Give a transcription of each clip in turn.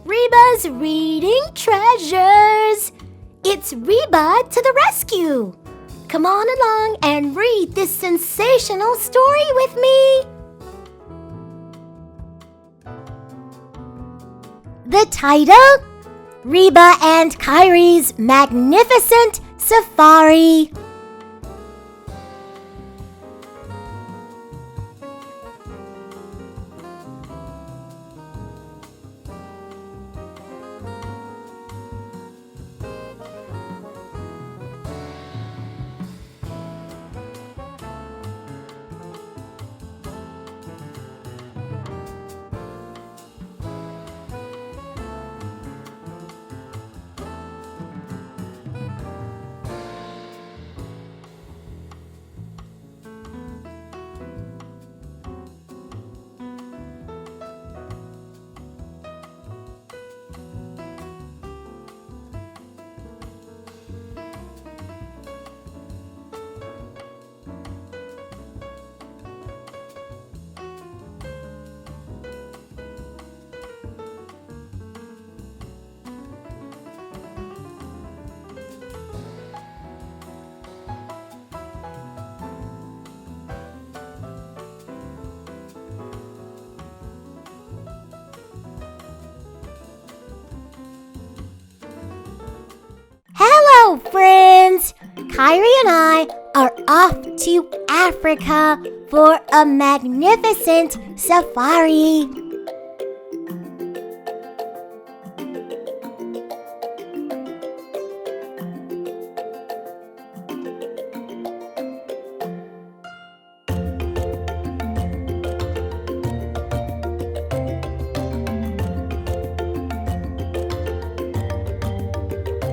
Reba's Reading Treasures! It's Reba to the rescue! Come on along and read this sensational story with me! The title? Reba and Kyrie's Magnificent Safari. Hello, friends! Kyrie and I are off to Africa for a magnificent safari.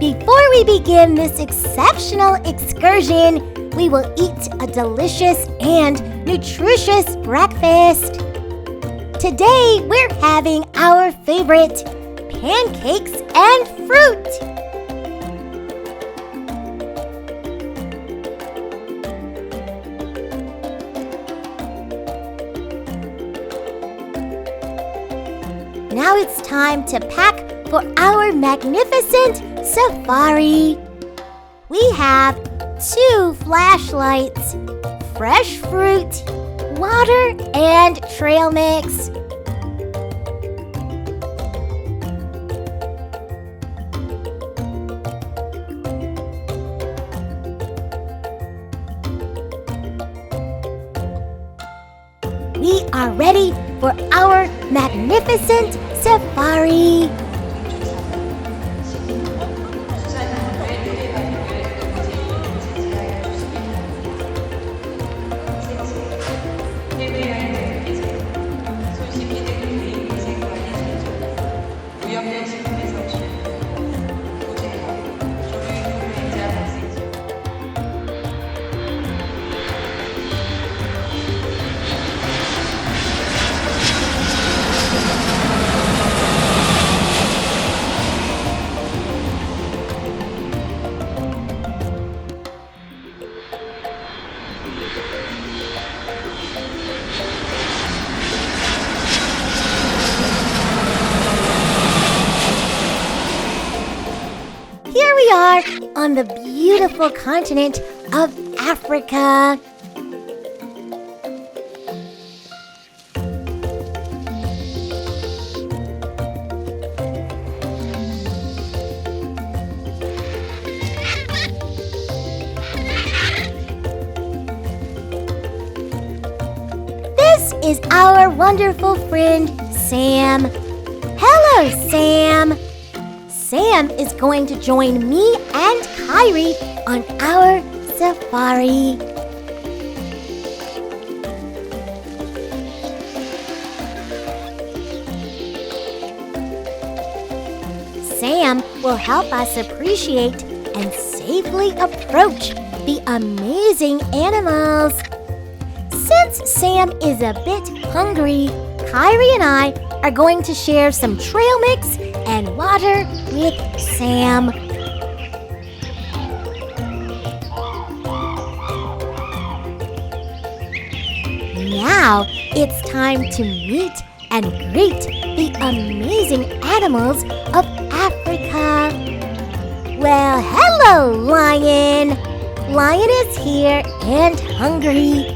Before we begin this exceptional excursion, we will eat a delicious and nutritious breakfast. Today, we're having our favorite pancakes and fruit. Now it's time to pack for our magnificent safari. We have 2 flashlights, fresh fruit, water, and trail mix. We are ready for our magnificent safari. Here we are on the beautiful continent of Africa. This is our wonderful friend, Sam. Hello, Sam. Sam is going to join me and Kyrie on our safari. Sam will help us appreciate and safely approach the amazing animals. Since Sam is a bit hungry, Kyrie and I are going to share some trail mix and water with Sam. Now it's time to meet and greet the amazing animals of Africa. Well, hello, lion! Lion is here and hungry.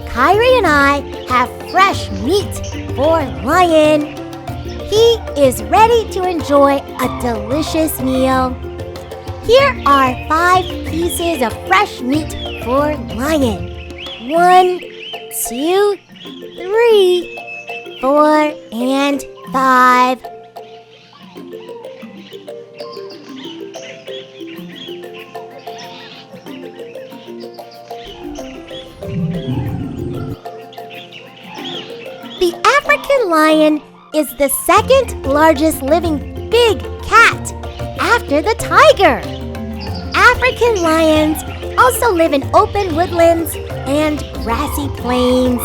Kyrie and I have fresh meat for Lion. He is ready to enjoy a delicious meal. Here are 5 pieces of fresh meat for Lion. 1, 2, 3, 4, and 5. The African lion is the second largest living big cat after the tiger. African lions also live in open woodlands and grassy plains.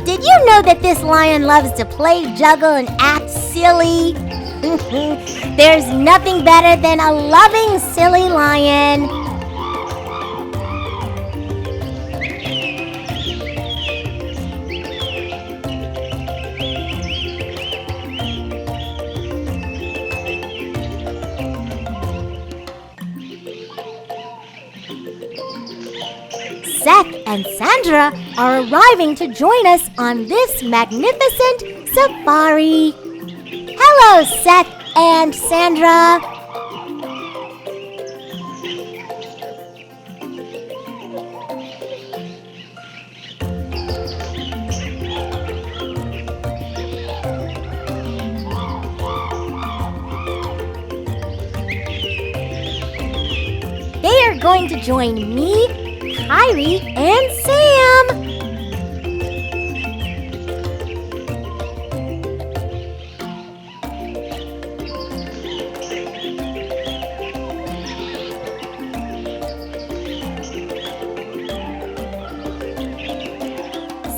Did you know that this lion loves to play juggle and act silly? There's nothing better than a loving, silly lion. Seth and Sandra are arriving to join us on this magnificent safari. Hello, Seth and Sandra. They are going to join me, Kyrie, and Sam.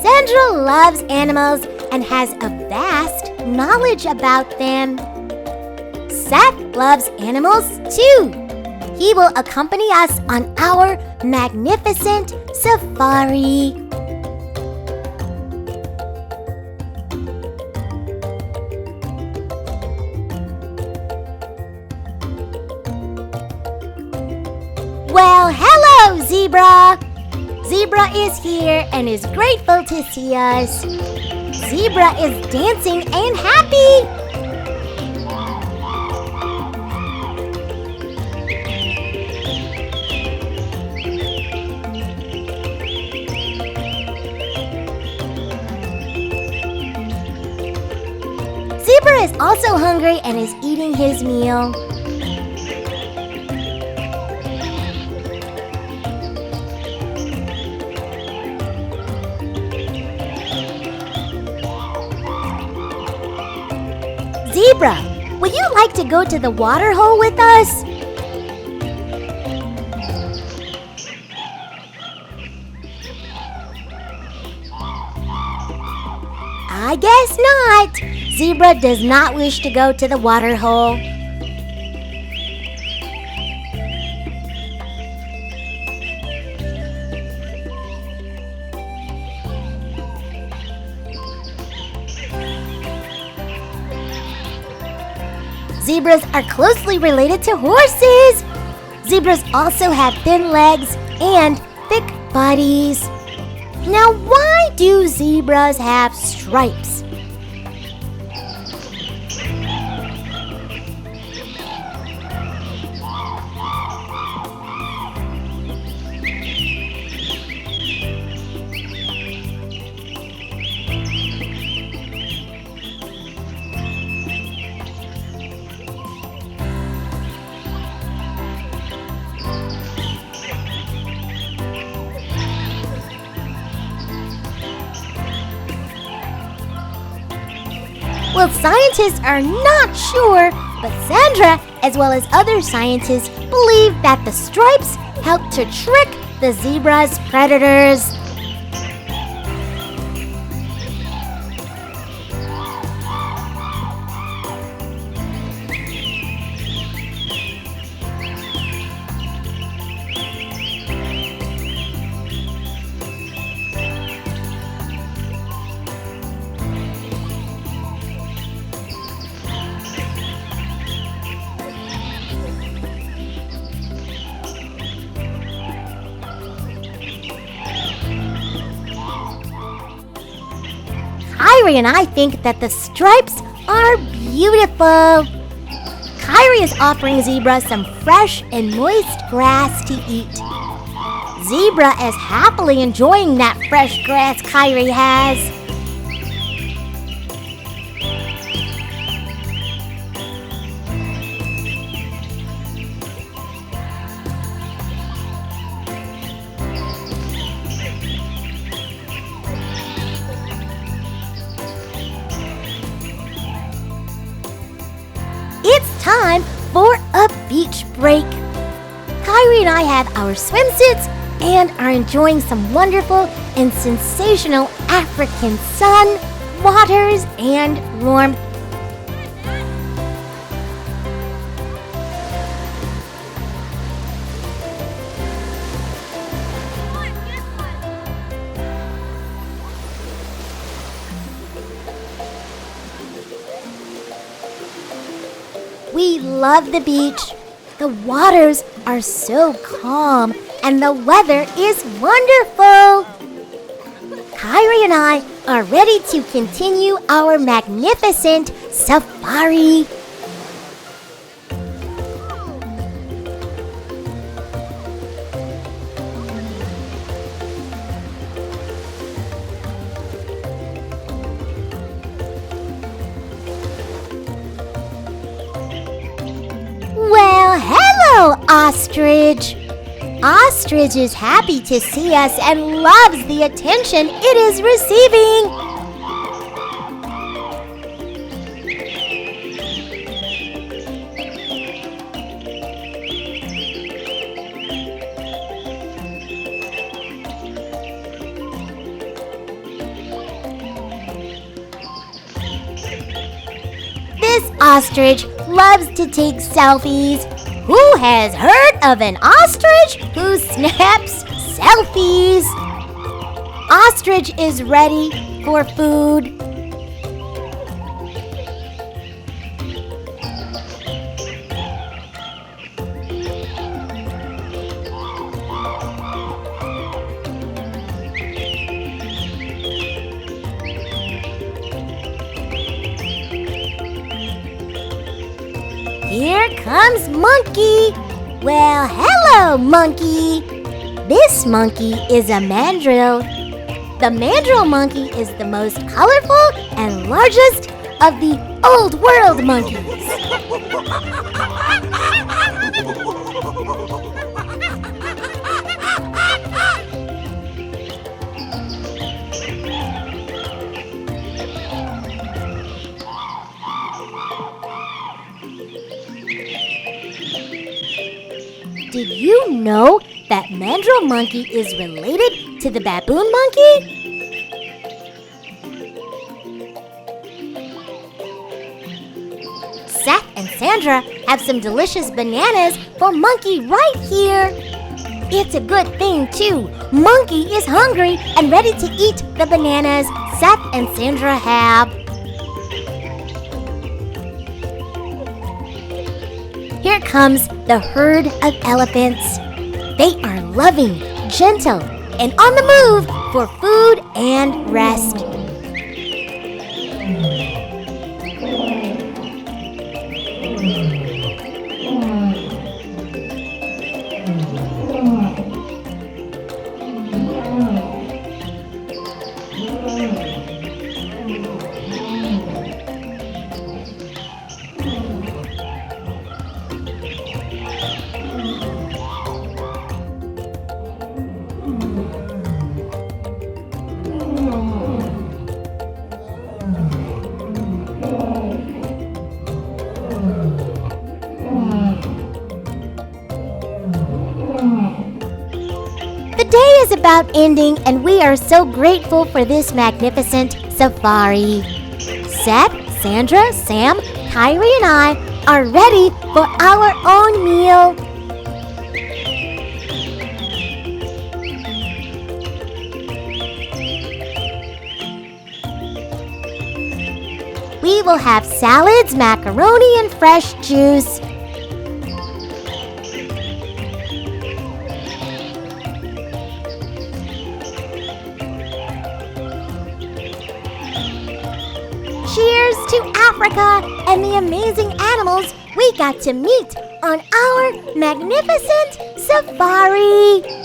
Sandra loves animals and has a vast knowledge about them. Seth loves animals too. He will accompany us on our magnificent safari. Well, hello, Zebra! Zebra is here and is grateful to see us. Zebra is dancing and happy. Zebra is also hungry and is eating his meal. Zebra, would you like to go to the water hole with us? I guess not. Zebra does not wish to go to the water hole. Zebras are closely related to horses. Zebras also have thin legs and thick bodies. Now, why do zebras have stripes? Well, scientists are not sure, but Sandra, as well as other scientists, believe that the stripes help to trick the zebra's predators. Kyrie and I think that the stripes are beautiful. Kyrie is offering Zebra some fresh and moist grass to eat. Zebra is happily enjoying that fresh grass Kyrie has. It's time for a beach break. Kyrie and I have our swimsuits and are enjoying some wonderful and sensational African sun, waters, and warmth. We love the beach. The waters are so calm and the weather is wonderful. Kyrie and I are ready to continue our magnificent safari. Well, hello, Ostrich. Ostrich is happy to see us and loves the attention it is receiving. This ostrich loves to take selfies. Who has heard of an ostrich who snaps selfies? Ostrich is ready for food. Here comes Monkey. Well, hello, Monkey. This monkey is a mandrill. The mandrill monkey is the most colorful and largest of the old world monkeys. Did you know that mandrill monkey is related to the baboon monkey? Seth and Sandra have some delicious bananas for Monkey right here. It's a good thing, too. Monkey is hungry and ready to eat the bananas Seth and Sandra have. Here comes the herd of elephants. They are loving, gentle, and on the move for food and rest. The day is about ending, and we are so grateful for this magnificent safari. Seth, Sandra, Sam, Kyrie, and I are ready for our own meal. We will have salads, macaroni, and fresh juice. Cheers to Africa and the amazing animals we got to meet on our magnificent safari!